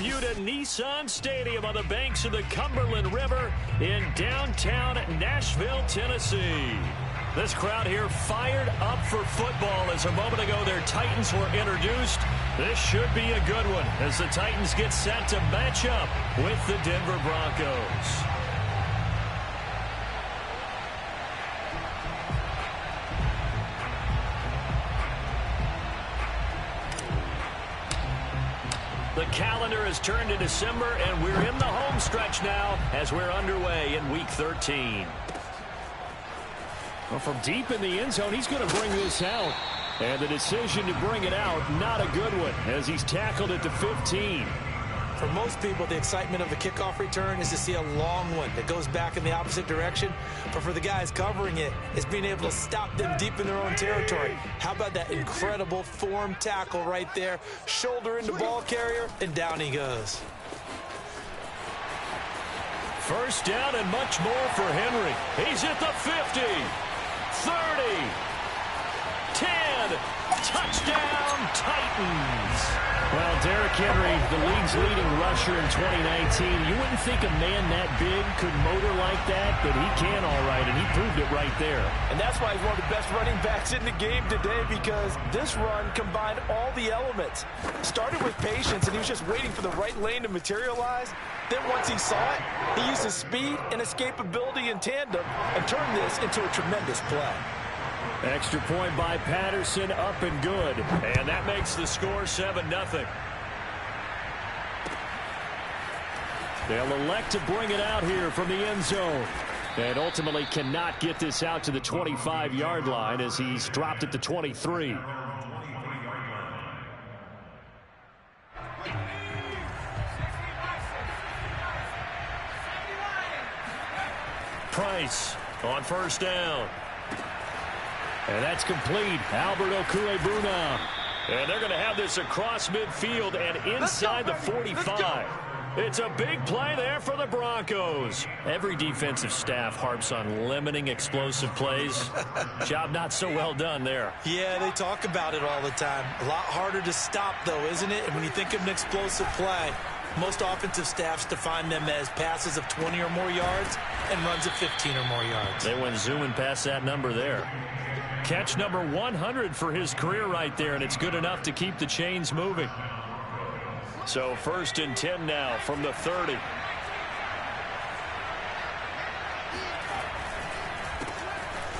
view to Nissan Stadium on the banks of the Cumberland River in downtown Nashville, Tennessee. This crowd here fired up for football as a moment ago their Titans were introduced. This should be a good one as the Titans get set to match up with the Denver Broncos. The calendar has turned to December, and we're in the home stretch now as we're underway in Week 13. Well, from deep in the end zone, he's going to bring this out. And the decision to bring it out, not a good one, as he's tackled it to 15. For most people, the excitement of the kickoff return is to see a long one that goes back in the opposite direction. But for the guys covering it, it's being able to stop them deep in their own territory. How about that incredible form tackle right there? Shoulder into ball carrier, and down he goes. First down and much more for Henry. He's at the 50, 30, 10, touchdown Titans. Well, Derrick Henry, the league's leading rusher in 2019. You wouldn't think a man that big could motor like that, but he can all right, and he proved it right there. And that's why he's one of the best running backs in the game today, because this run combined all the elements. Started with patience, and he was just waiting for the right lane to materialize. Then once he saw it, he used his speed and escapability in tandem and turned this into a tremendous play. Extra point by Patterson, up and good. And that makes the score 7-0. They'll elect to bring it out here from the end zone. And ultimately cannot get this out to the 25-yard line as he's dropped it to 23. Price on first down. And that's complete. Albert Okwuegbunam. And they're going to have this across midfield and inside the 45. It's a big play there for the Broncos. Every defensive staff harps on limiting explosive plays. Job not so well done there. Yeah, they talk about it all the time. A lot harder to stop, though, isn't it? And when you think of an explosive play, most offensive staffs define them as passes of 20 or more yards and runs of 15 or more yards. They went zooming past that number there. Catch number 100 for his career right there, and it's good enough to keep the chains moving. So 1st and 10 now from the 30.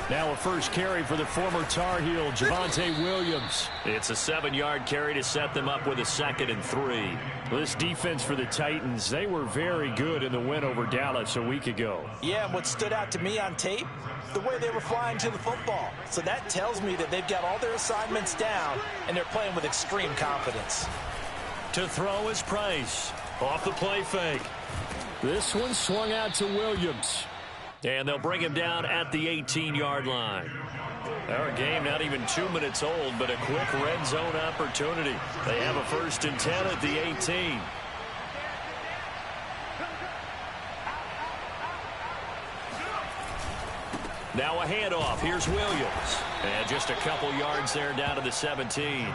Now a first carry for the former Tar Heel, Javonte Williams. It's a 7-yard carry to set them up with a 2nd and 3. This defense for the Titans, they were very good in the win over Dallas a week ago. Yeah, and what stood out to me on tape, the way they were flying to the football. So that tells me that they've got all their assignments down, and they're playing with extreme confidence. To throw is Price. Off the play fake. This one swung out to Williams. And they'll bring him down at the 18-yard line. Our game not even 2 minutes old, but a quick red zone opportunity. They have a 1st and 10 at the 18. Now a handoff. Here's Williams. And just a couple yards there down to the 17.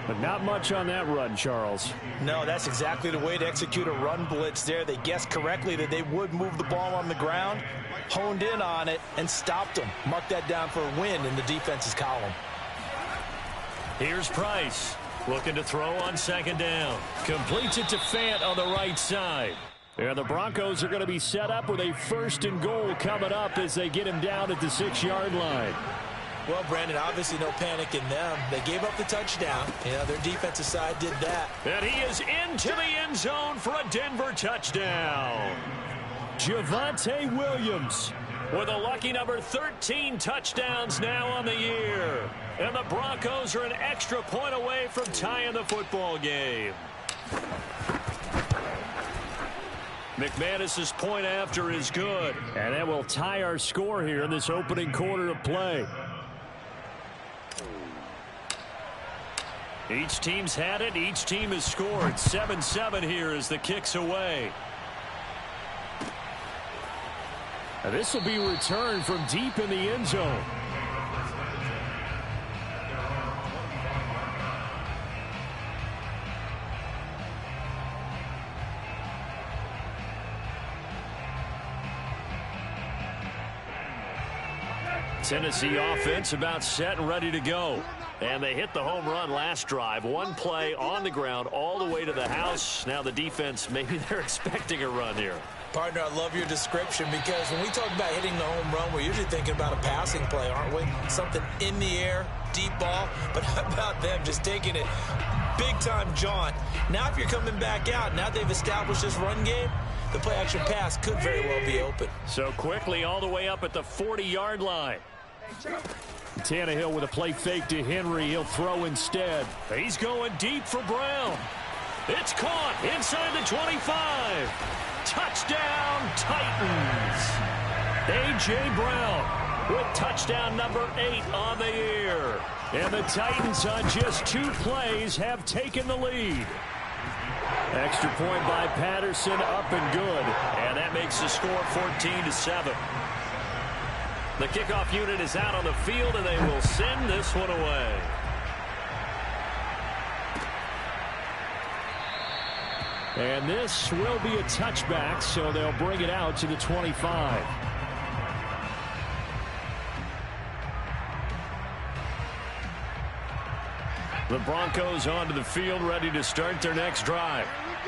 But not much on that run, Charles. No, that's exactly the way to execute a run blitz there. They guessed correctly that they would move the ball on the ground, honed in on it, and stopped them. Mark that down for a win in the defense's column. Here's Price. Looking to throw on 2nd down. Completes it to Fant on the right side. And the Broncos are going to be set up with a 1st and goal coming up as they get him down at the 6-yard line. Well, Brandon, obviously no panic in them. They gave up the touchdown. Yeah, their defensive side did that. And he is into the end zone for a Denver touchdown. Javonte Williams with a lucky number 13 touchdowns now on the year. And the Broncos are an extra point away from tying the football game. McManus's point after is good. And that will tie our score here in this opening quarter of play. Each team's had it. Each team has scored. 7-7 here as the kick's away. And this will be returned from deep in the end zone. Tennessee offense about set and ready to go. And they hit the home run last drive. One play on the ground all the way to the house. Now the defense, maybe they're expecting a run here. Partner, I love your description because when we talk about hitting the home run, we're usually thinking about a passing play, aren't we? Something in the air, deep ball. But how about them just taking it big-time jaunt? Now if you're coming back out, now they've established this run game, the play-action pass could very well be open. So quickly all the way up at the 40-yard line. Tannehill with a play fake to Henry. He'll throw instead. He's going deep for Brown. It's caught inside the 25. Touchdown, Titans. A.J. Brown with touchdown number 8 on the year. And the Titans on just 2 plays have taken the lead. Extra point by Patterson, up and good. And that makes the score 14-7. The kickoff unit is out on the field, and they will send this one away. And this will be a touchback, so they'll bring it out to the 25. The Broncos onto the field, ready to start their next drive.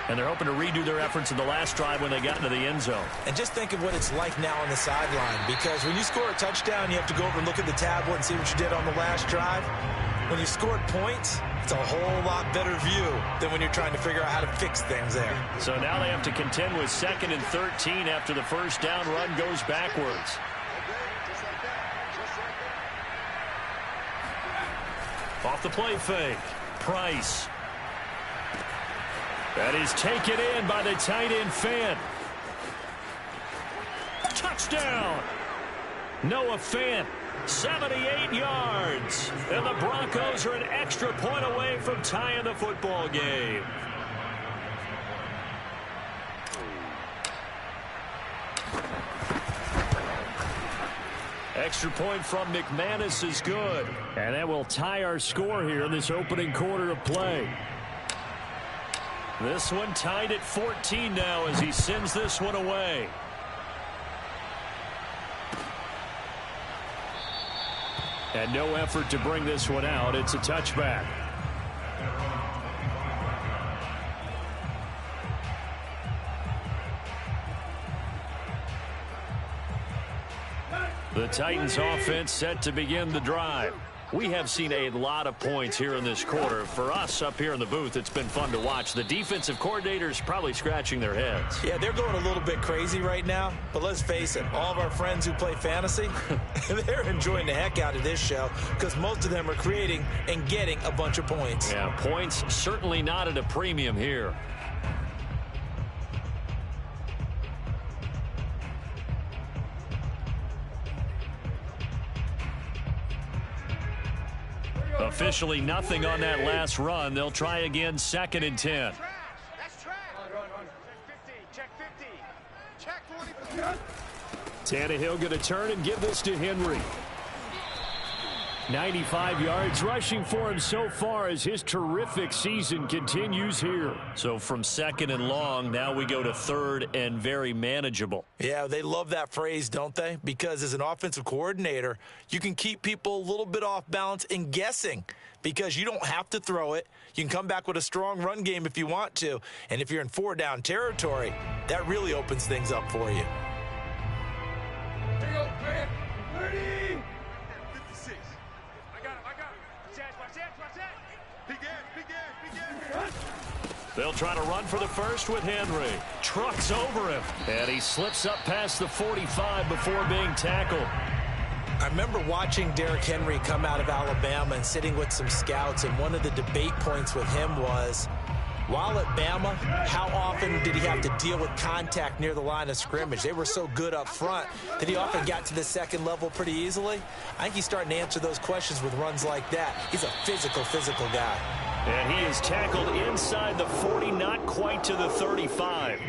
And they're hoping to redo their efforts in the last drive when they got into the end zone. And just think of what it's like now on the sideline, because when you score a touchdown, you have to go over and look at the tablet and see what you did on the last drive. When you scored points, it's a whole lot better view than when you're trying to figure out how to fix things there. So now they have to contend with 2nd and 13 after the first down run goes backwards. Off the play fake, Price. That is taken in by the tight end Fant. Touchdown! Noah Fant, 78 yards. And the Broncos are an extra point away from tying the football game. Extra point from McManus is good. And that will tie our score here in this opening quarter of play. This one tied at 14 now as he sends this one away. And no effort to bring this one out. It's a touchback. The Titans offense set to begin the drive. We have seen a lot of points here in this quarter. For us up here in the booth, it's been fun to watch. The defensive coordinators probably scratching their heads. Yeah, they're going a little bit crazy right now. But let's face it, all of our friends who play fantasy, they're enjoying the heck out of this show because most of them are creating and getting a bunch of points. Yeah, points certainly not at a premium here. Officially nothing on that last run. They'll try again, 2nd and 10. Tannehill going to turn and give this to Henry. 95 yards rushing for him so far as his terrific season continues here. So from 2nd and long, now we go to 3rd and very manageable. Yeah, they love that phrase, don't they? Because as an offensive coordinator, you can keep people a little bit off balance and guessing because you don't have to throw it. You can come back with a strong run game if you want to. And if you're in 4-down territory, that really opens things up for you. They'll try to run for the first with Henry. Trucks over him. And he slips up past the 45 before being tackled. I remember watching Derrick Henry come out of Alabama and sitting with some scouts, and one of the debate points with him was, while at Bama, how often did he have to deal with contact near the line of scrimmage? They were so good up front that he often got to the second level pretty easily. I think he's starting to answer those questions with runs like that. He's a physical guy. And he is tackled inside the 40, not quite to the 35.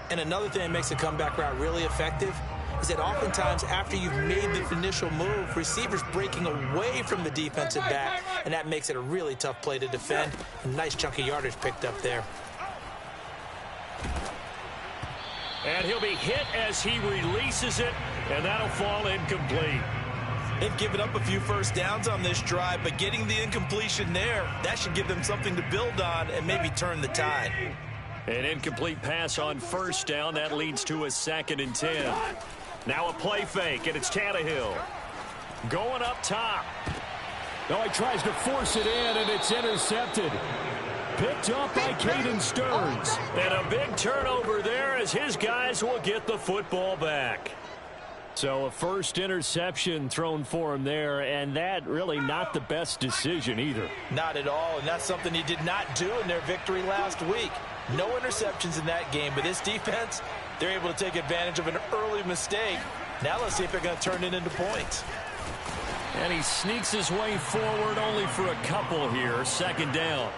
And another thing that makes a comeback route really effective is that oftentimes after you've made the initial move, receivers breaking away from the defensive back, and that makes it a really tough play to defend. A nice chunk of yardage picked up there. And he'll be hit as he releases it, and that'll fall incomplete. They've given up a few first downs on this drive, but getting the incompletion there, that should give them something to build on and maybe turn the tide. An incomplete pass on first down. That leads to a 2nd and 10. Now a play fake, and it's Tannehill. Going up top. No, he tries to force it in, and it's intercepted. Picked up by Caden Stearns. And a big turnover there as his guys will get the football back. So a first interception thrown for him there, and that really not the best decision either. Not at all, and that's something he did not do in their victory last week. No interceptions in that game, but this defense, they're able to take advantage of an early mistake. Now let's see if they're going to turn it into points. And he sneaks his way forward only for a couple here. 2nd down.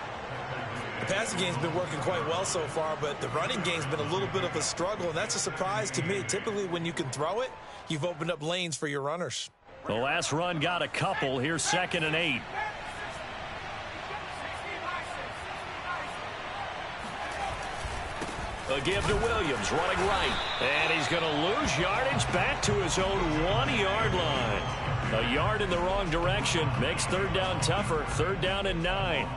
The passing game's been working quite well so far, but the running game's been a little bit of a struggle, and that's a surprise to me. Typically, when you can throw it, you've opened up lanes for your runners. The last run got a couple. Here's 2nd and 8. A give to Williams, running right. And he's going to lose yardage back to his own 1-yard line. A yard in the wrong direction makes 3rd down tougher. 3rd down and 9.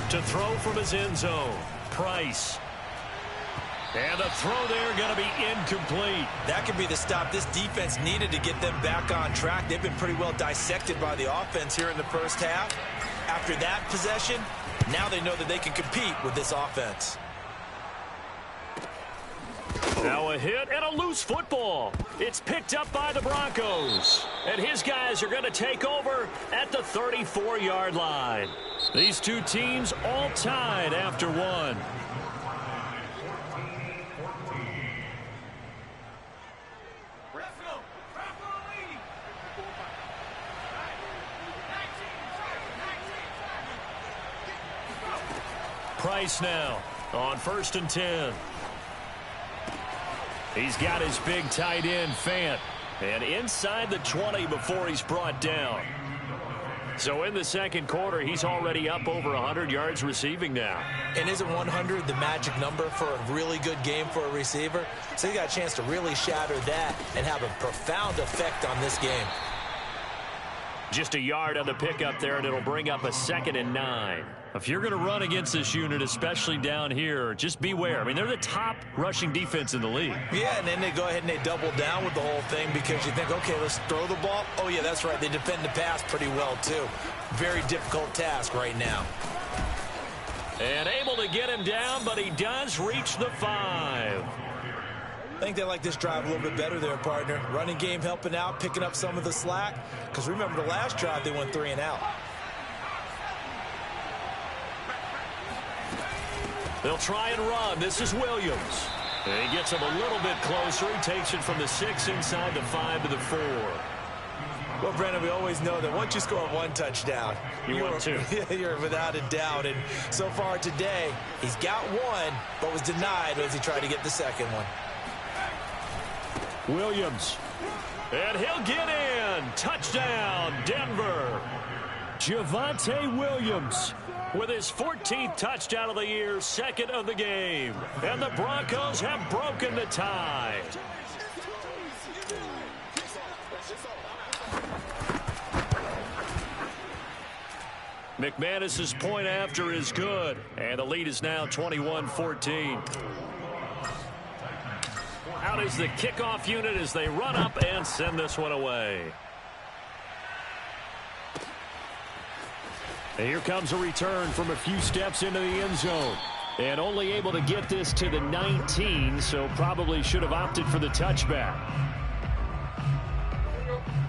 To throw from his end zone, Price. And the throw there going to be incomplete. That could be the stop this defense needed to get them back on track. They've been pretty well dissected by the offense here in the first half. After that possession, now they know that they can compete with this offense. Now a hit and a loose football. It's picked up by the Broncos. And his guys are going to take over at the 34-yard line. These two teams all tied after one. Price now on 1st and 10. He's got his big tight end, Fant. And inside the 20 before he's brought down. So in the 2nd quarter, he's already up over 100 yards receiving now. And isn't 100 the magic number for a really good game for a receiver? So he got a chance to really shatter that and have a profound effect on this game. Just a yard on the pickup there, and it'll bring up a 2nd and 9. If you're going to run against this unit, especially down here, just beware. I mean, they're the top rushing defense in the league. Yeah, and then they go ahead and they double down with the whole thing because you think, okay, let's throw the ball. Oh, yeah, that's right. They defend the pass pretty well, too. Very difficult task right now. And able to get him down, but he does reach the 5. I think they like this drive a little bit better there, partner. Running game helping out, picking up some of the slack. Because remember, the last drive, they went 3 and out. They'll try and run. This is Williams. And he gets him a little bit closer. He takes it from the 6 inside the 5 to the 4. Well, Brandon, we always know that once you score 1 touchdown, you're 2. You're without a doubt. And so far today, he's got 1, but was denied as he tried to get the 2nd one. Williams. And he'll get in. Touchdown, Denver. Javonte Williams with his 14th touchdown of the year, 2nd of the game. And the Broncos have broken the tie. McManus's point after is good. And the lead is now 21-14. Out is the kickoff unit as they run up and send this one away. And here comes a return from a few steps into the end zone. And only able to get this to the 19, so probably should have opted for the touchback.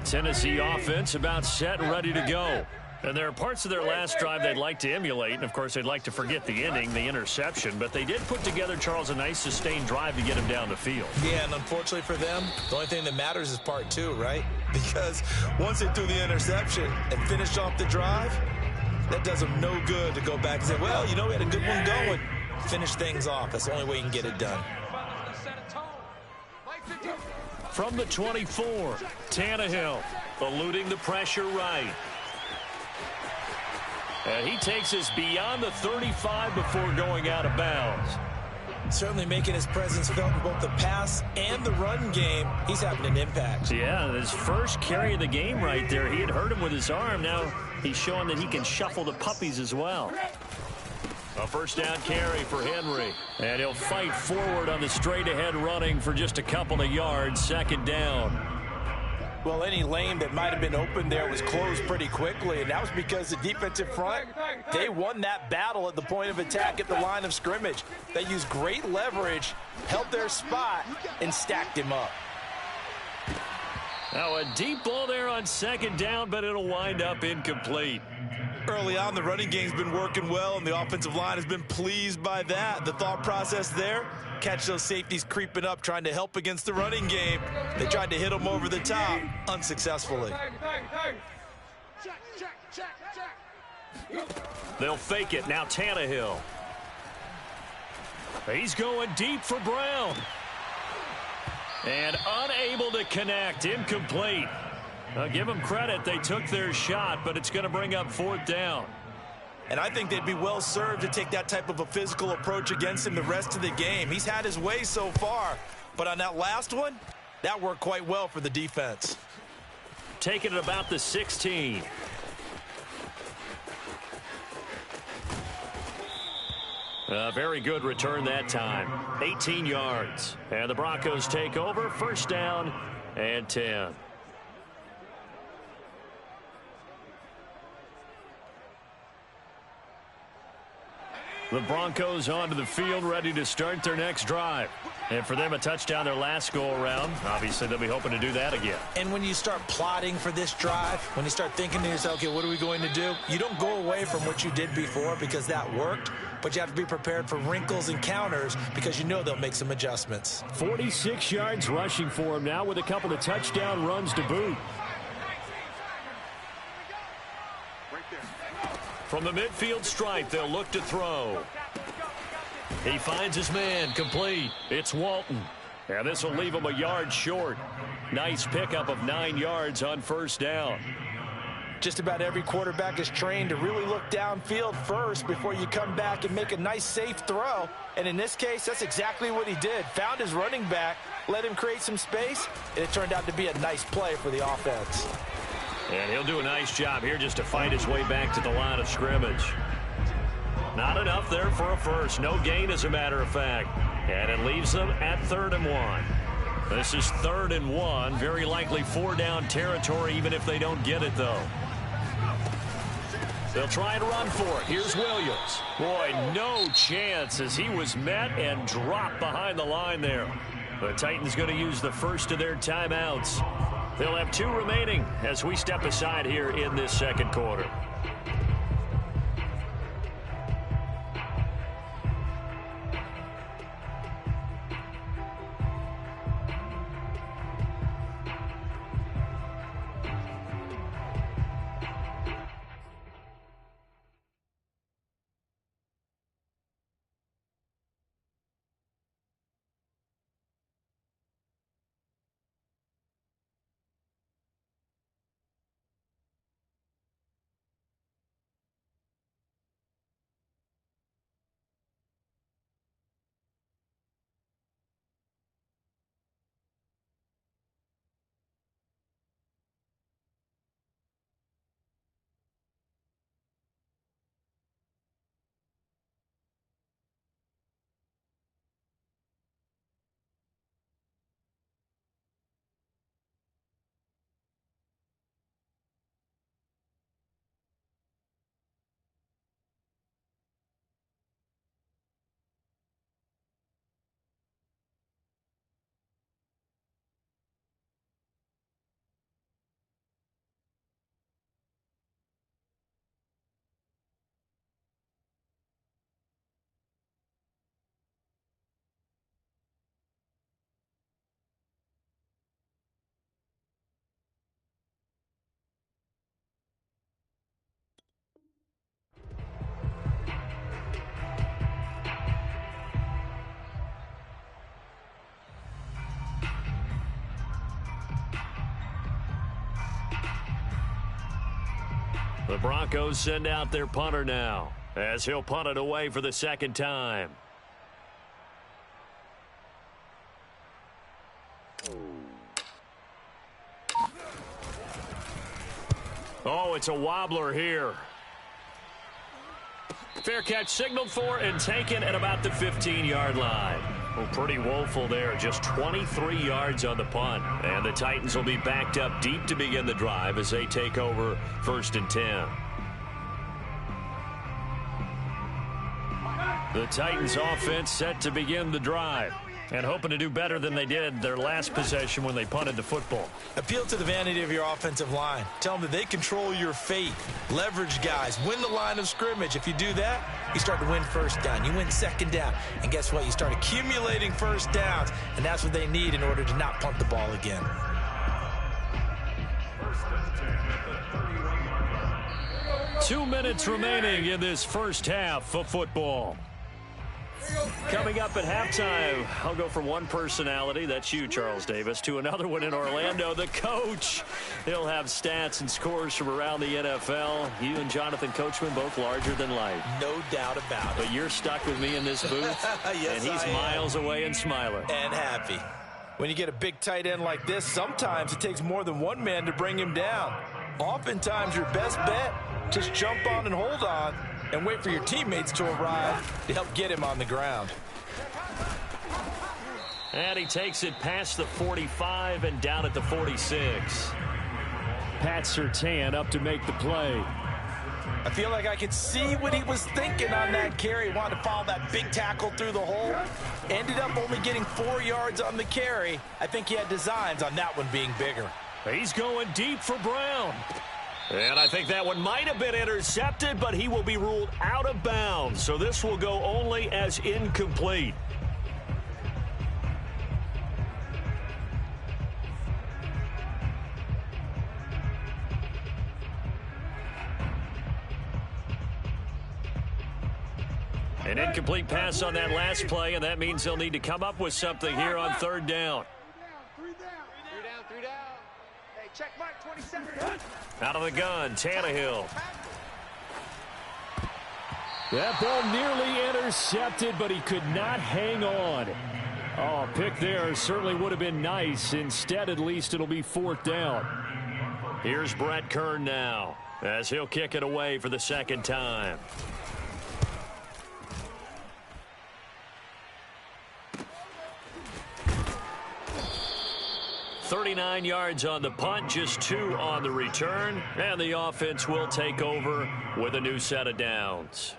Tennessee offense about set and ready to go. And there are parts of their last drive they'd like to emulate. And, of course, they'd like to forget the ending, the interception. But they did put together, Charles, a nice sustained drive to get him down the field. Yeah, and unfortunately for them, the only thing that matters is part 2, right? Because once they threw the interception and finished off the drive, That does him no good to go back and say, well, you know, we had a good one going. Finish things off. That's the only way you can get it done. From the 24, Tannehill eluding the pressure right. And he takes us beyond the 35 before going out of bounds. Certainly making his presence felt in both the pass and the run game. He's having an impact. Yeah, his first carry of the game right there. He had hurt him with his arm. Now he's showing that he can shuffle the puppies as well. A first down carry for Henry. And he'll fight forward on the straight-ahead running for just a couple of yards. Second down. Well, any lane that might have been open there was closed pretty quickly, and that was because the defensive front, they won that battle at the point of attack at the line of scrimmage. They used great leverage, held their spot, and stacked him up. Now a deep ball there on second down, but it'll wind up incomplete. Early on, the running game's been working well, and the offensive line has been pleased by that. The thought process there, catch those safeties creeping up, trying to help against the running game. They tried to hit them over the top, unsuccessfully. They'll fake it. Now Tannehill. He's going deep for Brown. And unable to connect. Incomplete. I'll give them credit. They took their shot, but it's going to bring up fourth down. And I think they'd be well served to take that type of a physical approach against him the rest of the game. He's had his way so far, but on that last one, that worked quite well for the defense. Taking it about the 16. A very good return that time. 18 yards. And the Broncos take over. First down and 10. The Broncos onto the field, ready to start their next drive. And for them, a touchdown their last go-around. Obviously, they'll be hoping to do that again. And when you start plotting for this drive, when you start thinking to yourself, okay, what are we going to do? You don't go away from what you did before because that worked, but you have to be prepared for wrinkles and counters because you know they'll make some adjustments. 46 yards rushing for him now with a couple of touchdown runs to boot. From the midfield stripe, they'll look to throw. He finds his man, complete. It's Walton. And this will leave him a yard short. Nice pickup of 9 yards on first down. Just about every quarterback is trained to really look downfield first before you come back and make a nice, safe throw. And in this case, that's exactly what he did. Found his running back, let him create some space, and it turned out to be a nice play for the offense. And he'll do a nice job here just to fight his way back to the line of scrimmage. Not enough there for a first. No gain, as a matter of fact. And it leaves them at 3rd and 1. This is 3rd and 1. Very likely 4-down territory, even if they don't get it, though. They'll try and run for it. Here's Williams. Boy, no chance as he was met and dropped behind the line there. The Titans going to use the first of their timeouts. They'll have 2 remaining as we step aside here in this second quarter. The Broncos send out their punter now, as he'll punt it away for the second time. Oh, it's a wobbler here. Fair catch signaled for and taken at about the 15-yard line. Well, pretty woeful there. Just 23 yards on the punt. And the Titans will be backed up deep to begin the drive as they take over 1st and 10. The Titans offense set to begin the drive, and hoping to do better than they did their last possession when they punted the football. Appeal to the vanity of your offensive line. Tell them that they control your fate. Leverage guys. Win the line of scrimmage. If you do that, you start to win first down. You win second down. And guess what? You start accumulating first downs. And that's what they need in order to not punt the ball again. Two minutes remaining in this first half of football. Coming up at halftime, I'll go from one personality, that's you, Charles Davis, to another one in Orlando, the coach. He'll have stats and scores from around the NFL. You and Jonathan Coachman both larger than life. No doubt about it. But you're stuck with me in this booth, yes, and he's miles away and smiling. And happy. When you get a big tight end like this, sometimes it takes more than one man to bring him down. Oftentimes, your best bet, just jump on and hold on and wait for your teammates to arrive to help get him on the ground. And he takes it past the 45 and down at the 46. Pat Surtain up to make the play. I feel like I could see what he was thinking on that carry. Wanted to follow that big tackle through the hole. Ended up only getting 4 yards on the carry. I think he had designs on that one being bigger. He's going deep for Brown. And I think that one might have been intercepted, but he will be ruled out of bounds. So this will go only as incomplete. An incomplete pass on that last play, and that means they'll need to come up with something here on 3rd down. Three down. Hey, check mark 27. Out of the gun, Tannehill. That ball nearly intercepted, but he could not hang on. Oh, pick there certainly would have been nice. Instead, at least it'll be 4th down. Here's Brett Kern now, as he'll kick it away for the second time. $39 yards on the punt, just 2 on the return, and the offense will take over with a new set of downs.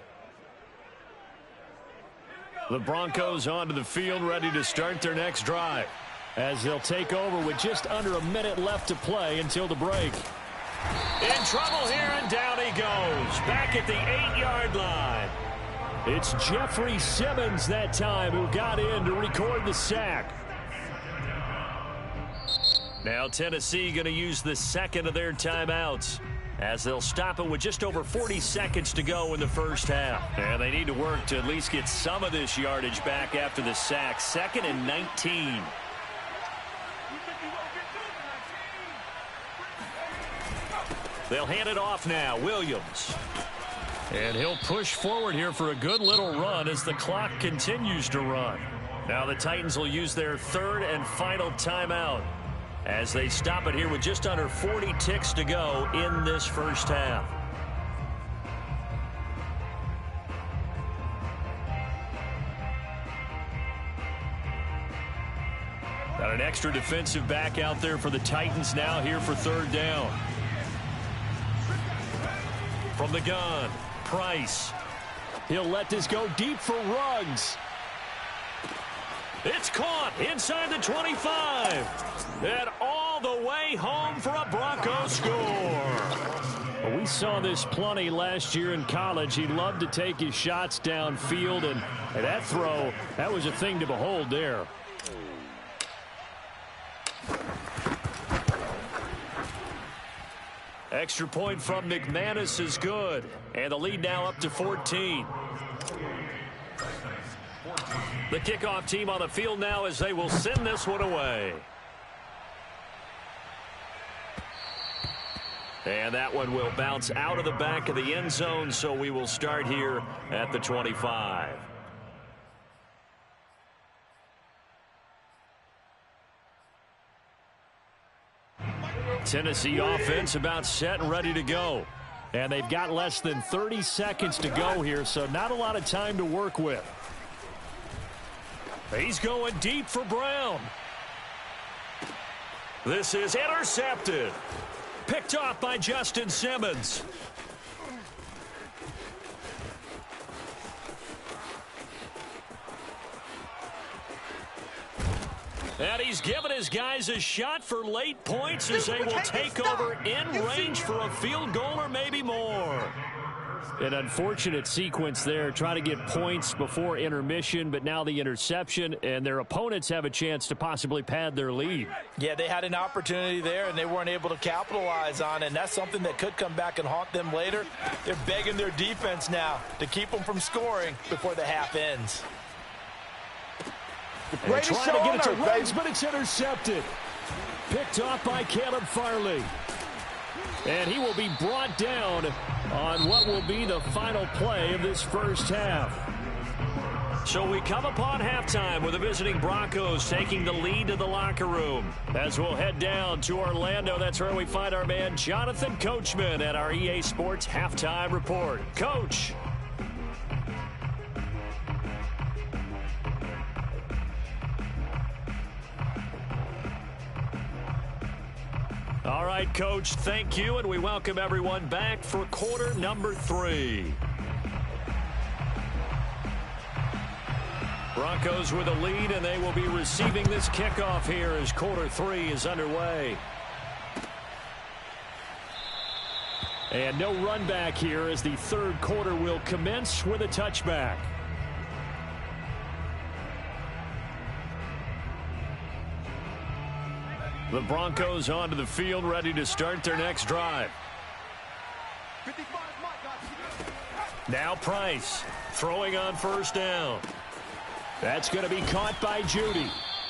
The Broncos onto the field, ready to start their next drive, as they'll take over with just under a minute left to play until the break. In trouble here, and down he goes, back at the 8-yard line. It's Jeffrey Simmons that time who got in to record the sack. Now Tennessee going to use the second of their timeouts, as they'll stop it with just over 40 seconds to go in the first half. And they need to work to at least get some of this yardage back after the sack. 2nd and 19. They'll hand it off now. Williams. And he'll push forward here for a good little run as the clock continues to run. Now the Titans will use their 3rd and final timeout, as they stop it here with just under 40 ticks to go in this first half. Got an extra defensive back out there for the Titans now here for 3rd down. From the gun, Price. He'll let this go deep for Ruggs. It's caught inside the 25. And all the way home for a Broncos score. Well, we saw this plenty last year in college. He loved to take his shots downfield, and that throw, that was a thing to behold there. Extra point from McManus is good. And the lead now up to 14. The kickoff team on the field now as they will send this one away. And that one will bounce out of the back of the end zone, so we will start here at the 25. Tennessee offense about set and ready to go. And they've got less than 30 seconds to go here, so not a lot of time to work with. He's going deep for Brown. This is intercepted. Picked off by Justin Simmons. And he's given his guys a shot for late points as they will take over in range for a field goal or maybe more. An unfortunate sequence there, trying to get points before intermission, but now the interception, and their opponents have a chance to possibly pad their lead. Yeah, they had an opportunity there, and they weren't able to capitalize on it, and that's something that could come back and haunt them later. They're begging their defense now to keep them from scoring before the half ends. And trying to get it to runs, but it's intercepted. Picked off by Caleb Farley. And he will be brought down on what will be the final play of this first half. So we come upon halftime with the visiting Broncos taking the lead to the locker room. As we'll head down to Orlando, that's where we find our man Jonathan Coachman at our EA Sports Halftime Report. Coach. All right, Coach, thank you, and we welcome everyone back for quarter number 3. Broncos with a lead, and they will be receiving this kickoff here as quarter 3 is underway. And no run back here as the third quarter will commence with a touchback. The Broncos onto the field, ready to start their next drive. Now Price, throwing on first down. That's going to be caught by Judy.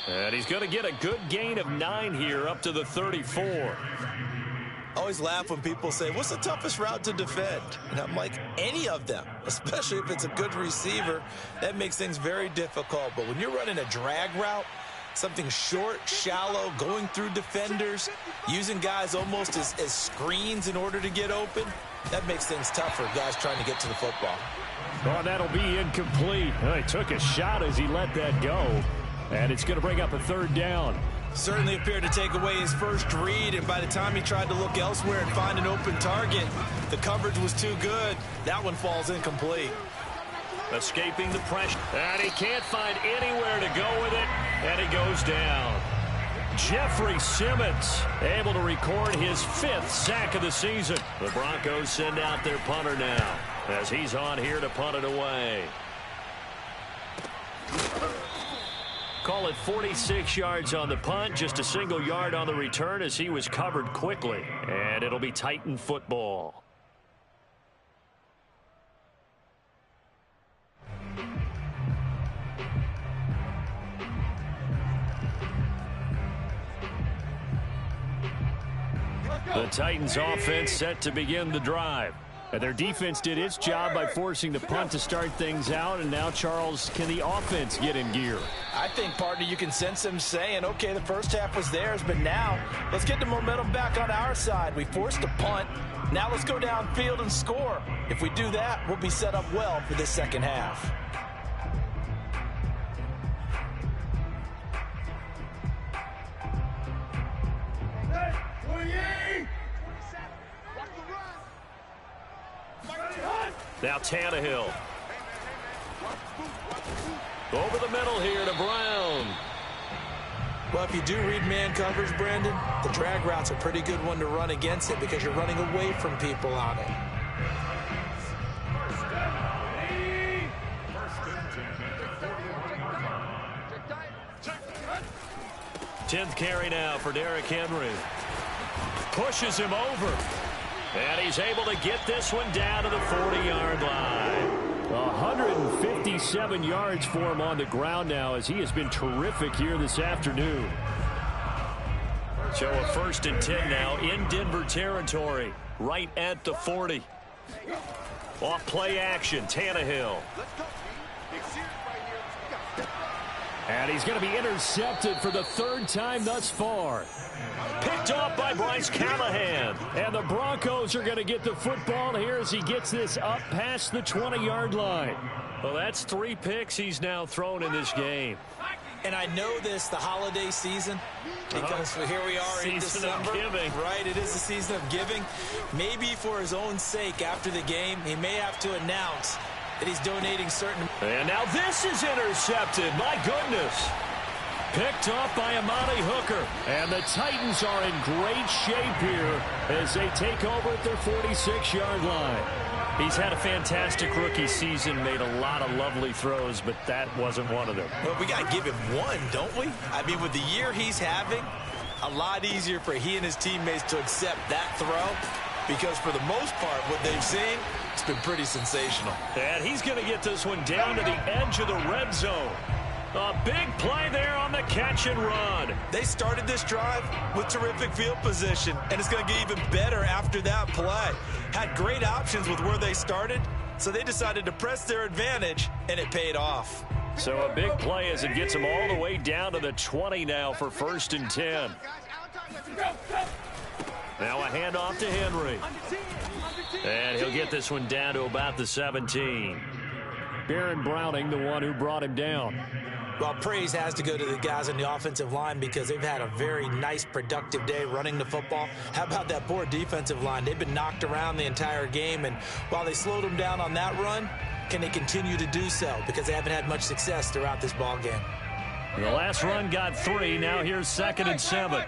And he's going to get a good gain of 9 here up to the 34. I always laugh when people say, what's the toughest route to defend? And I'm like, any of them, especially if it's a good receiver. That makes things very difficult. But when you're running a drag route, something short, shallow, going through defenders, using guys almost as screens in order to get open, that makes things tough for guys trying to get to the football. Oh, that'll be incomplete. He took a shot as he let that go, and it's going to bring up a third down. Certainly appeared to take away his first read, and by the time he tried to look elsewhere and find an open target, the coverage was too good. That one falls incomplete. Escaping the pressure, and he can't find anywhere to go with it, and he goes down. Jeffrey Simmons able to record his 5th sack of the season. The Broncos send out their punter now as he's on here to punt it away. Call it 46 yards on the punt, just a single yard on the return as he was covered quickly, and it'll be Titan football. The Titans offense set to begin the drive. And their defense did its job by forcing the punt to start things out. And now, Charles, can the offense get in gear? I think, partner, you can sense them saying, okay, the first half was theirs, but now let's get the momentum back on our side. We forced a punt. Now let's go downfield and score. If we do that, we'll be set up well for this second half. Now Tannehill. Over the middle here to Brown. Well, if you do read man coverage, Brandon, the drag route's a pretty good one to run against it because you're running away from people on it. Tenth carry now for Derrick Henry. Pushes him over. And he's able to get this one down to the 40-yard line. 157 yards for him on the ground now as he has been terrific here this afternoon. So a 1st and 10 now in Denver territory, right at the 40. Off play action, Tannehill. And he's going to be intercepted for the 3rd time thus far. Picked off by Bryce Callahan. And the Broncos are going to get the football here as he gets this up past the 20-yard line. Well, that's 3 picks he's now thrown in this game. And I know this, the holiday season, because here we are in December. Right, it is the season of giving. Maybe for his own sake after the game, he may have to announce that he's donating certain. And now this is intercepted. My goodness. Picked off by Amani Hooker. And the Titans are in great shape here as they take over at their 46-yard line. He's had a fantastic rookie season, made a lot of lovely throws, but that wasn't one of them. Well, we got to give him one, don't we? I mean, with the year he's having, a lot easier for he and his teammates to accept that throw, because for the most part, what they've seen, it's been pretty sensational. And he's going to get this one down to the edge of the red zone. A big play there on the catch and run. They started this drive with terrific field position, and it's going to get even better after that play. Had great options with where they started, so they decided to press their advantage, and it paid off. So a big play as it gets them all the way down to the 20 now for 1st and 10. Now a handoff to Henry. And he'll get this one down to about the 17. Baron Browning, the one who brought him down. Well, praise has to go to the guys on the offensive line because they've had a very nice, productive day running the football. How about that poor defensive line? They've been knocked around the entire game, and while they slowed them down on that run, can they continue to do so? Because they haven't had much success throughout this ball game. The last run got 3. Now here's 2nd and 7.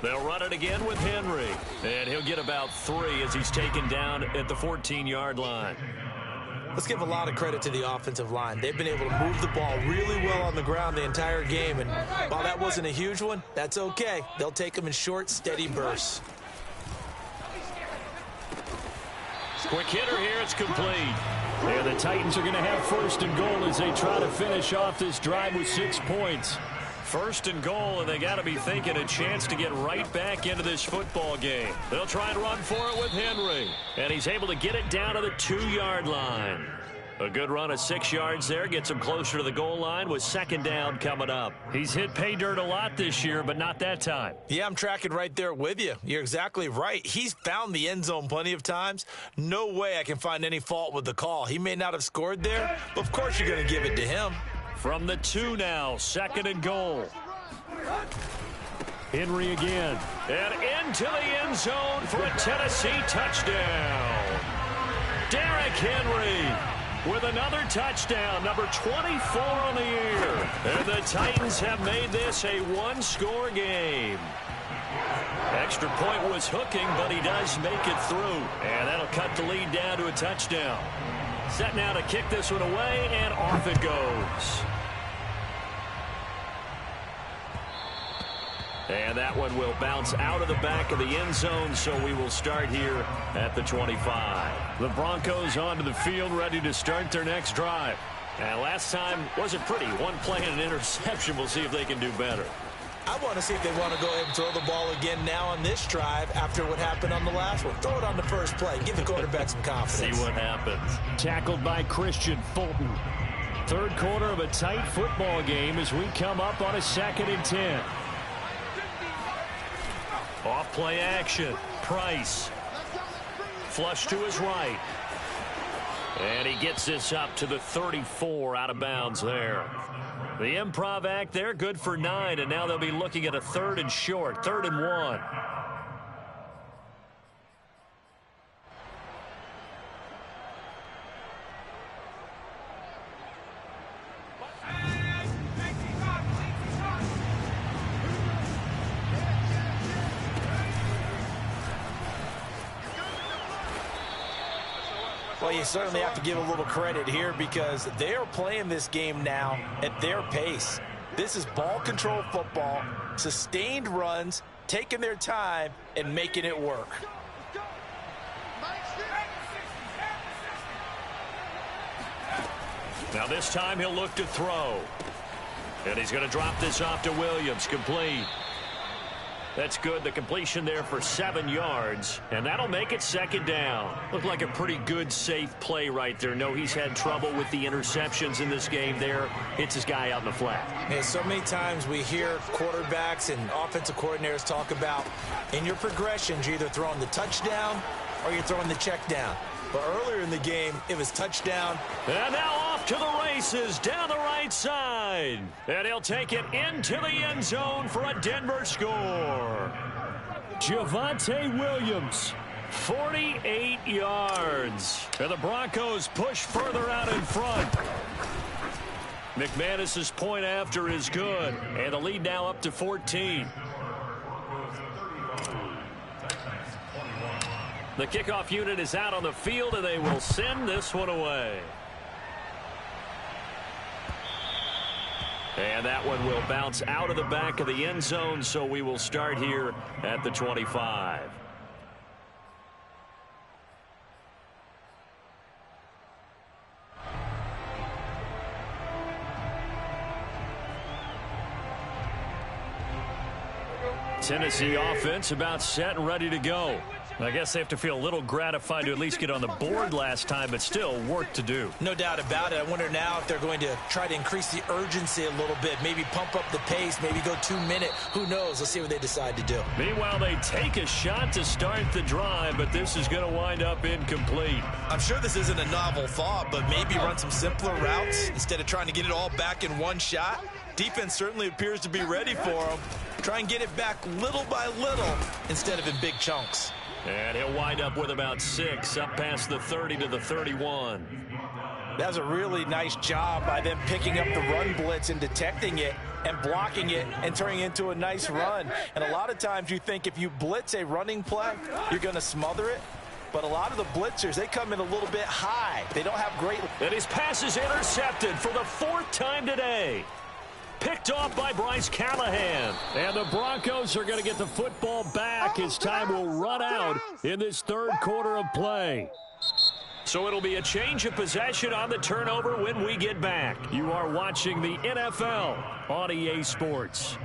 They'll run it again with Henry, and he'll get about 3 as he's taken down at the 14-yard line. Let's give a lot of credit to the offensive line. They've been able to move the ball really well on the ground the entire game, and while that wasn't a huge one, that's okay. They'll take them in short, steady bursts. Quick hitter here, it's complete. And the Titans are going to have 1st and goal as they try to finish off this drive with 6 points. 1st and goal, and they got to be thinking a chance to get right back into this football game. They'll try and run for it with Henry, and he's able to get it down to the 2-yard line. A good run of 6 yards there gets him closer to the goal line with 2nd down coming up. He's hit pay dirt a lot this year, but not that time. Yeah, I'm tracking right there with you. You're exactly right. He's found the end zone plenty of times. No way I can find any fault with the call. He may not have scored there, but of course you're going to give it to him. From the 2 now, 2nd and goal. Henry again. And into the end zone for a Tennessee touchdown. Derrick Henry with another touchdown, number 24 on the year. And the Titans have made this a 1-score game. Extra point was hooking, but he does make it through. And that'll cut the lead down to a touchdown. Set now to kick this one away, and off it goes. And that one will bounce out of the back of the end zone, so we will start here at the 25. The Broncos onto the field, ready to start their next drive. And last time wasn't pretty. 1 play and an interception. We'll see if they can do better. I want to see if they want to go ahead and throw the ball again now on this drive after what happened on the last one. Throw it on the first play. Give the quarterback some confidence. See what happens. Tackled by Christian Fulton. 3rd quarter of a tight football game as we come up on a 2nd and 10. Off play action. Price. Flush to his right. And he gets this up to the 34 out of bounds there. The improv act there, good for 9, and now they'll be looking at a 3rd and short, 3rd and 1. Well, you certainly have to give a little credit here because they are playing this game now at their pace. This is ball control football, sustained runs, taking their time, and making it work. Now this time he'll look to throw. And he's going to drop this off to Williams. Complete. That's good. The completion there for 7 yards. And that'll make it second down. Looked like a pretty good, safe play right there. No, he's had trouble with the interceptions in this game there. Hits his guy out in the flat. And so many times we hear quarterbacks and offensive coordinators talk about in your progressions, you're either throwing the touchdown or you're throwing the check down. But earlier in the game, it was touchdown. And now off to the races down the right side. And he'll take it into the end zone for a Denver score. Javonte Williams, 48 yards. And the Broncos push further out in front. McManus's point after is good. And the lead now up to 14. The kickoff unit is out on the field, and they will send this one away. And that one will bounce out of the back of the end zone, so we will start here at the 25. Tennessee offense about set and ready to go. I guess they have to feel a little gratified to at least get on the board last time, but still work to do. No doubt about it. I wonder now if they're going to try to increase the urgency a little bit, maybe pump up the pace, maybe go 2-minute. Who knows? Let's see what they decide to do. Meanwhile, they take a shot to start the drive, but this is going to wind up incomplete. I'm sure this isn't a novel thought, but maybe run some simpler routes instead of trying to get it all back in one shot. Defense certainly appears to be ready for them. Try and get it back little by little instead of in big chunks. And he'll wind up with about 6 up past the 30 to the 31. That was a really nice job by them picking up the run blitz and detecting it and blocking it and turning it into a nice run. And a lot of times you think if you blitz a running play, you're going to smother it. But a lot of the blitzers, they come in a little bit high. They don't have great... And his pass is intercepted for the 4th time today. Picked off by Bryce Callahan. And the Broncos are going to get the football back as time will run out in this 3rd quarter of play. So it'll be a change of possession on the turnover when we get back. You are watching the NFL on EA Sports.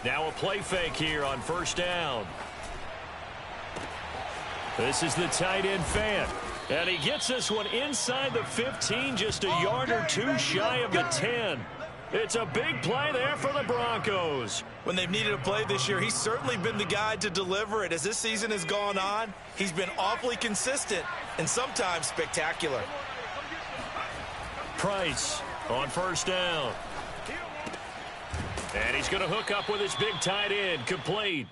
Now a play fake here on 1st down. This is the tight end fan. And he gets this one inside the 15, just a yard or 2 shy of the 10. It's a big play there for the Broncos. When they've needed a play this year, he's certainly been the guy to deliver it. As this season has gone on, he's been awfully consistent and sometimes spectacular. Price on 1st down. And he's going to hook up with his big tight end, complete.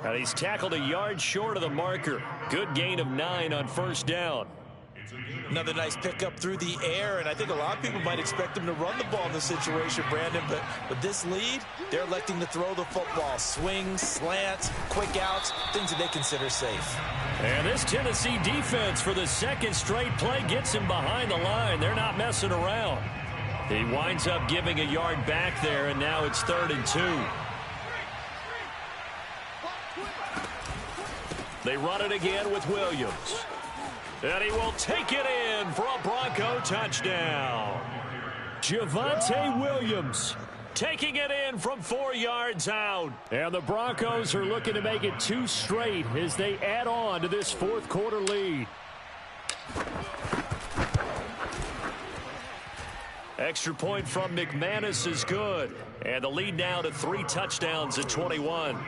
And he's tackled a yard short of the marker. Good gain of 9 on 1st down. Another nice pickup through the air, and I think a lot of people might expect him to run the ball in this situation, Brandon, but with this lead, they're electing to throw the football. Swings, slants, quick outs, things that they consider safe. And this Tennessee defense for the 2nd straight play gets him behind the line. They're not messing around. He winds up giving a yard back there, and now it's 3rd and 2. They run it again with Williams. And he will take it in for a Bronco touchdown. Javonte Williams taking it in from 4 yards out. And the Broncos are looking to make it 2 straight as they add on to this 4th quarter lead. Extra point from McManus is good. And the lead now to 3 touchdowns at 21.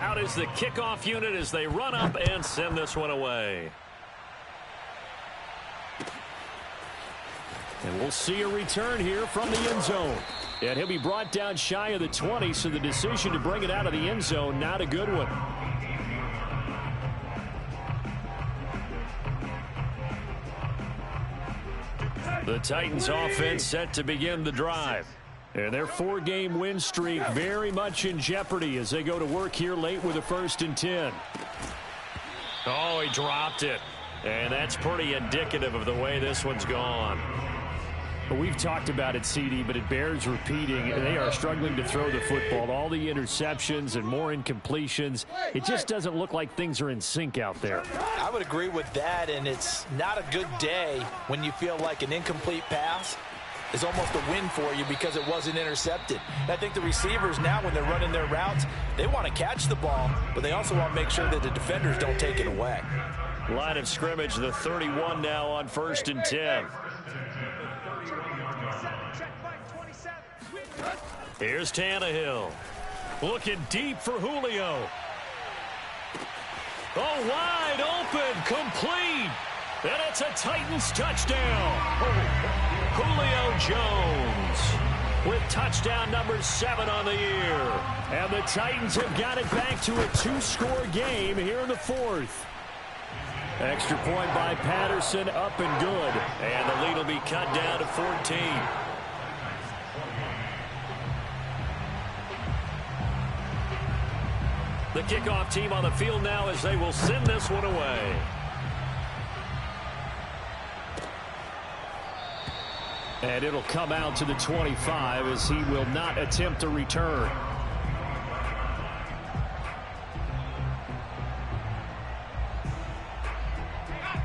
Out is the kickoff unit as they run up and send this one away. And we'll see a return here from the end zone. And he'll be brought down shy of the 20, so the decision to bring it out of the end zone, not a good one. The Titans offense set to begin the drive. And their 4-game win streak very much in jeopardy as they go to work here late with a 1st and 10. Oh, he dropped it. And that's pretty indicative of the way this one's gone. We've talked about it, CD, but it bears repeating. They are struggling to throw the football. All the interceptions and more incompletions. It just doesn't look like things are in sync out there. I would agree with that, and it's not a good day when you feel like an incomplete pass is almost a win for you because it wasn't intercepted. And I think the receivers now, when they're running their routes, they want to catch the ball, but they also want to make sure that the defenders don't take it away. Line of scrimmage, the 31 now on 1st and 10. Here's Tannehill. Looking deep for Julio. Oh, wide open, complete. And it's a Titans touchdown. Julio Jones with touchdown number 7 on the year. And the Titans have got it back to a 2-score game here in the 4th. Extra point by Patterson, up and good. And the lead will be cut down to 14. The kickoff team on the field now as they will send this one away. And it'll come out to the 25 as he will not attempt a return.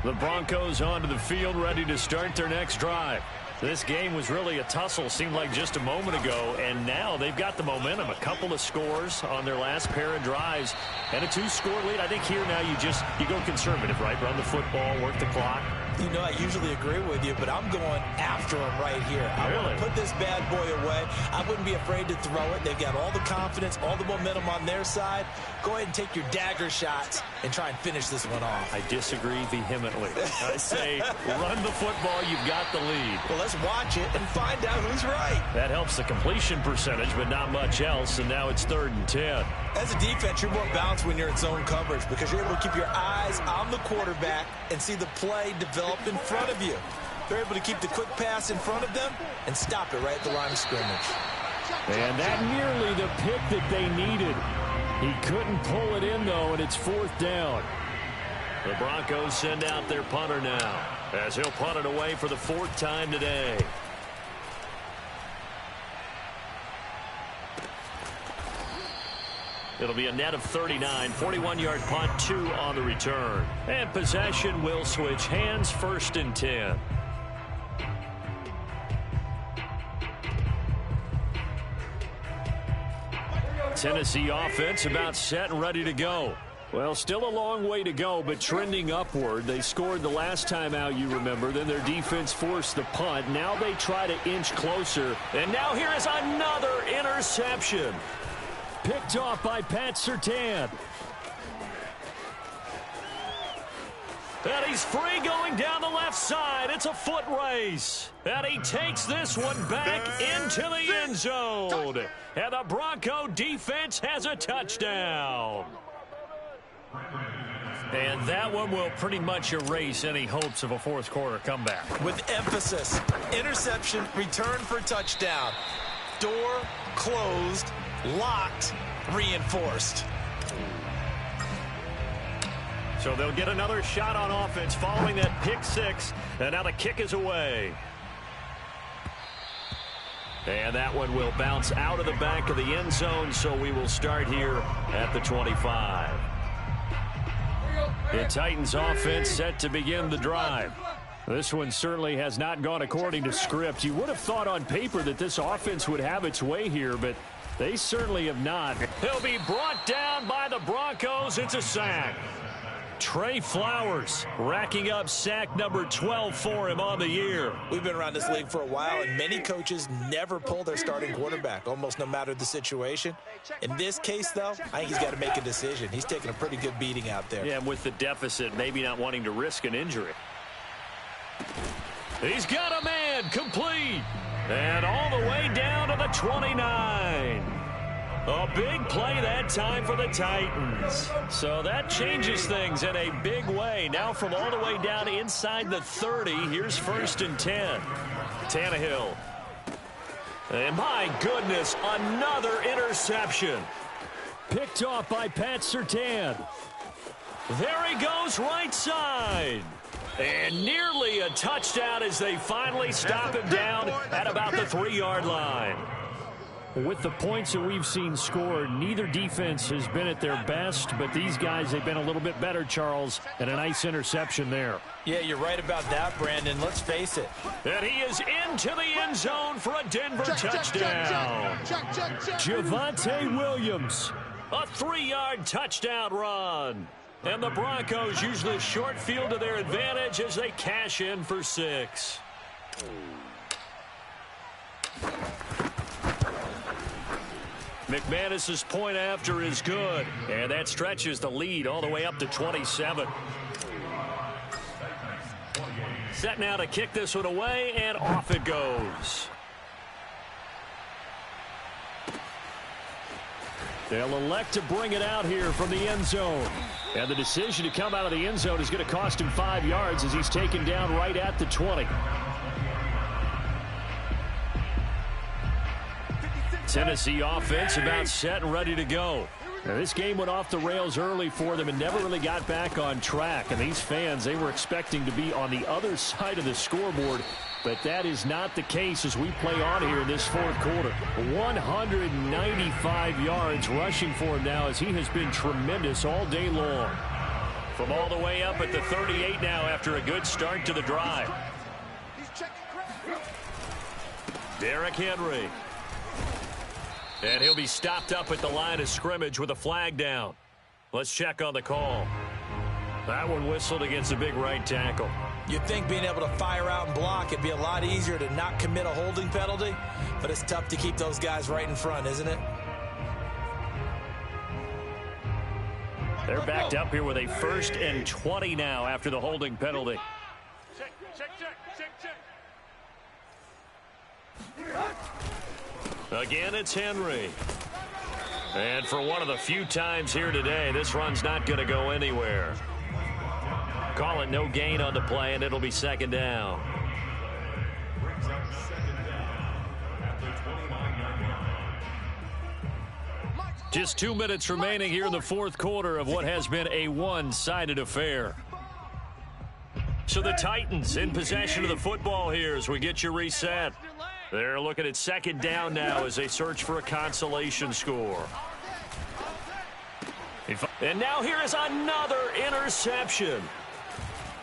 The Broncos onto the field, ready to start their next drive. This game was really a tussle, seemed like just a moment ago, and now they've got the momentum. A couple of scores on their last pair of drives and a 2-score lead. I think here now you go conservative, right? Run the football, work the clock. You know, I usually agree with you, but I'm going after him right here. I want to put this bad boy away. I wouldn't be afraid to throw it. They've got all the confidence, all the momentum on their side. Go ahead and take your dagger shots and try and finish this one off. I disagree vehemently. I say run the football. You've got the lead. Well, let's watch it and find out who's right. That helps the completion percentage, but not much else, and now it's 3rd and 10. As a defense, you're more balanced when you're in zone coverage because you're able to keep your eyes on the quarterback and see the play develop in front of you. They're able to keep the quick pass in front of them and stop it right at the line of scrimmage. And that nearly the pick that they needed. He couldn't pull it in, though, and it's 4th down. The Broncos send out their punter now as he'll punt it away for the 4th time today. It'll be a net of 39, 41-yard punt, 2 on the return. And possession will switch hands, 1st and 10. Tennessee offense about set and ready to go. Well, still a long way to go, but trending upward. They scored the last time out, you remember. Then their defense forced the punt. Now they try to inch closer. And now here is another interception. Picked off by Pat Surtain. And he's free going down the left side. It's a foot race. And he takes this one back into the end zone. And the Bronco defense has a touchdown. And that one will pretty much erase any hopes of a 4th quarter comeback. With emphasis, interception, return for touchdown. Door closed, locked, reinforced. So they'll get another shot on offense following that pick 6. And now the kick is away. And that one will bounce out of the back of the end zone, so we will start here at the 25. The Titans offense set to begin the drive. This one certainly has not gone according to script. You would have thought on paper that this offense would have its way here, but they certainly have not. He'll be brought down by the Broncos. It's a sack. Trey Flowers racking up sack number 12 for him on the year. We've been around this league for a while, and many coaches never pull their starting quarterback, almost no matter the situation. In this case, though, I think he's got to make a decision. He's taking a pretty good beating out there. Yeah, with the deficit, maybe not wanting to risk an injury. He's got a man, complete. And all the way down to the 29. A big play that time for the Titans. So that changes things in a big way. Now from all the way down inside the 30, here's 1st and 10. Tannehill. And my goodness, another interception. Picked off by Pat Surtain. There he goes right side. And nearly a touchdown as they finally stop him down at about the 3-yard line. With the points that we've seen scored, neither defense has been at their best, but these guys, they've been a little bit better, Charles, and a nice interception there. Yeah, you're right about that, Brandon. Let's face it. And he is into the end zone for a Denver touchdown. Javonte Williams, a 3-yard touchdown run. And the Broncos use the short field to their advantage as they cash in for 6. McManus's point after is good, and that stretches the lead all the way up to 27. Set now to kick this one away, and off it goes. They'll elect to bring it out here from the end zone. And the decision to come out of the end zone is going to cost him 5 yards as he's taken down right at the 20. Tennessee offense about set and ready to go. Now, this game went off the rails early for them and never really got back on track. And these fans, they were expecting to be on the other side of the scoreboard. But that is not the case as we play on here in this 4th quarter. 195 yards rushing for him now as he has been tremendous all day long. From all the way up at the 38 now after a good start to the drive. Derrick Henry. And he'll be stopped up at the line of scrimmage with a flag down. Let's check on the call. That one whistled against the big right tackle. You'd think being able to fire out and block, it'd be a lot easier to not commit a holding penalty, but it's tough to keep those guys right in front, isn't it? They're backed up here with a 1st and 20 now after the holding penalty. Again, it's Henry. And for one of the few times here today, this run's not going to go anywhere. Call it no gain on the play, and it'll be 2nd down. Just 2 minutes remaining here in the 4th quarter of what has been a one-sided affair. So the Titans in possession of the football here as we get you reset. They're looking at 2nd down now as they search for a consolation score. And now here is another interception.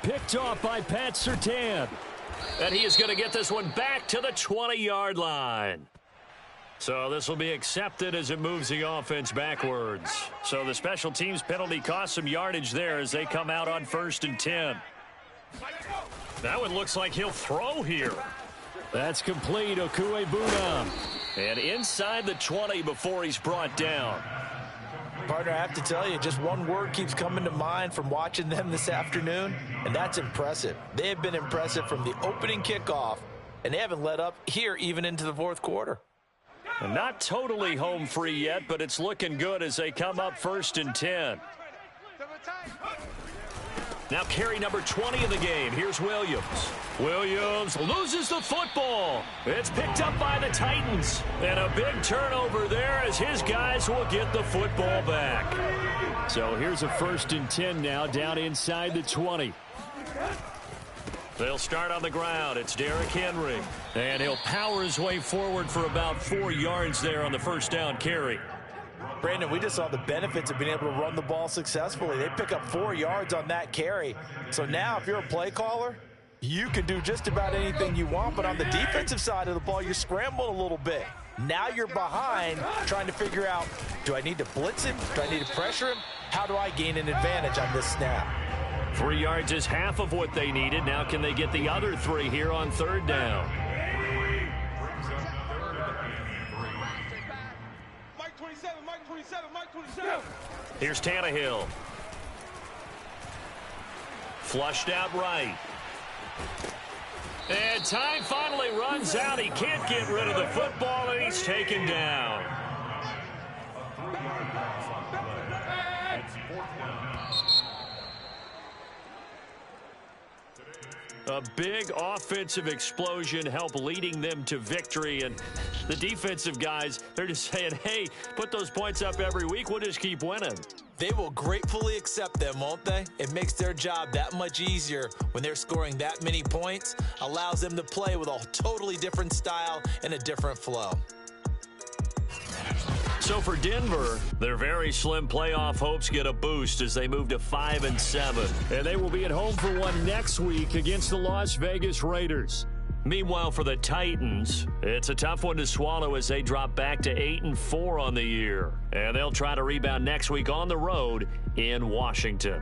Picked off by Pat Surtain. And he is going to get this one back to the 20-yard line. So this will be accepted as it moves the offense backwards. So the special teams penalty cost some yardage there as they come out on 1st and 10. That one looks like he'll throw here. That's complete, Okuebuna. And inside the 20 before he's brought down. Partner, I have to tell you, just one word keeps coming to mind from watching them this afternoon, and that's impressive. They have been impressive from the opening kickoff, and they haven't let up here even into the 4th quarter. And not totally home free yet, but it's looking good as they come up 1st and 10. Now carry number 20 in the game. Here's Williams. Williams loses the football. It's picked up by the Titans. And a big turnover there as his guys will get the football back. So here's a 1st and 10 now down inside the 20. They'll start on the ground. It's Derrick Henry. And he'll power his way forward for about 4 yards there on the 1st down carry. Brandon, we just saw the benefits of being able to run the ball successfully. They pick up 4 yards on that carry. So now if you're a play caller, you can do just about anything you want. But on the defensive side of the ball, you're scrambling a little bit. Now you're behind trying to figure out, do I need to blitz him? Do I need to pressure him? How do I gain an advantage on this snap? 3 yards is half of what they needed. Now can they get the other 3 here on 3rd down? Here's Tannehill. Flushed out right. And time finally runs out. He can't get rid of the football, and he's taken down. A big offensive explosion helped leading them to victory. And the defensive guys, they're just saying, hey, put those points up every week. We'll just keep winning. They will gratefully accept them, won't they? It makes their job that much easier when they're scoring that many points. Allows them to play with a totally different style and a different flow. So for Denver, their very slim playoff hopes get a boost as they move to 5-7. And they will be at home for one next week against the Las Vegas Raiders. Meanwhile, for the Titans, it's a tough one to swallow as they drop back to 8-4 on the year. And they'll try to rebound next week on the road in Washington.